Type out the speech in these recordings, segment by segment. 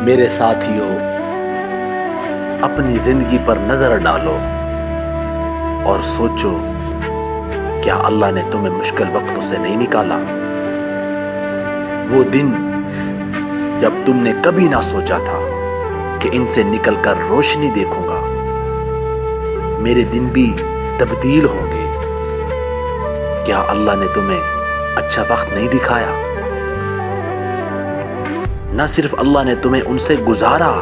میرے ساتھیوں، اپنی زندگی پر نظر ڈالو اور سوچو، کیا اللہ نے تمہیں مشکل وقتوں سے نہیں نکالا؟ وہ دن جب تم نے کبھی نہ سوچا تھا کہ ان سے نکل کر روشنی دیکھوں گا۔ میرے دن بھی تبدیل ہوں گے۔ کیا اللہ نے تمہیں اچھا وقت نہیں دکھایا؟ نہ صرف اللہ نے تمہیں ان سے گزارا،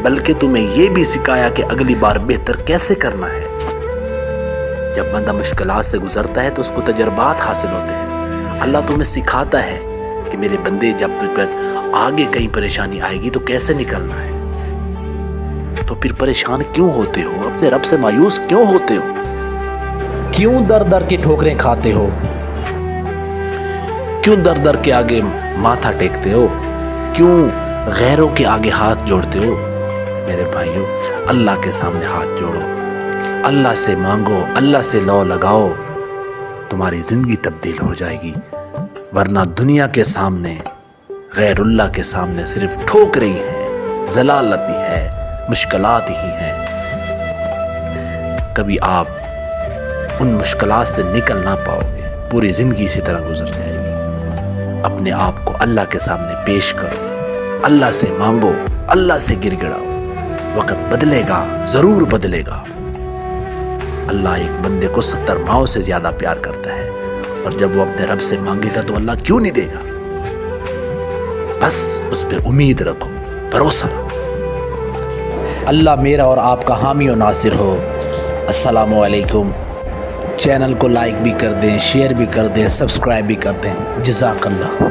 بلکہ تمہیں یہ بھی سکھایا کہ اگلی بار بہتر کیسے کرنا ہے۔ جب بندہ مشکلات سے گزرتا ہے تو اس کو تجربات حاصل ہوتے ہیں۔ اللہ تمہیں سکھاتا ہے کہ میرے بندے، جب تجھ پر آگے کہیں پریشانی آئے گی تو کیسے نکلنا ہے۔ تو پھر پریشان کیوں ہوتے ہو؟ اپنے رب سے مایوس کیوں ہوتے ہو؟ کیوں در در کی ٹھوکریں کھاتے ہو؟ کیوں در در کے آگے ماتھا ٹیکتے ہو؟ کیوں غیروں کے آگے ہاتھ جوڑتے ہو؟ میرے بھائیوں، اللہ کے سامنے ہاتھ جوڑو، اللہ سے مانگو، اللہ سے لو لگاؤ، تمہاری زندگی تبدیل ہو جائے گی۔ ورنہ دنیا کے سامنے، غیر اللہ کے سامنے صرف ٹھوکریں ہی ہیں، ضلالت ہی ہے، مشکلات ہی ہیں۔ کبھی آپ ان مشکلات سے نکل نہ پاؤ گے، پوری زندگی اسی طرح گزر جائے گی۔ اپنے آپ کو اللہ کے سامنے پیش کرو، اللہ سے مانگو، اللہ سے گر گڑاؤ۔ وقت بدلے گا، ضرور بدلے گا۔ اللہ ایک بندے کو 70 ماؤں سے زیادہ پیار کرتا ہے، اور جب وہ اپنے رب سے مانگے گا تو اللہ کیوں نہیں دے گا؟ بس اس پہ امید رکھو، بھروسہ رکھو۔ اللہ میرا اور آپ کا حامی و ناصر ہو۔ السلام علیکم۔ چینل کو لائک بھی کر دیں، شیئر بھی کر دیں، سبسکرائب بھی کر دیں۔ جزاک اللہ۔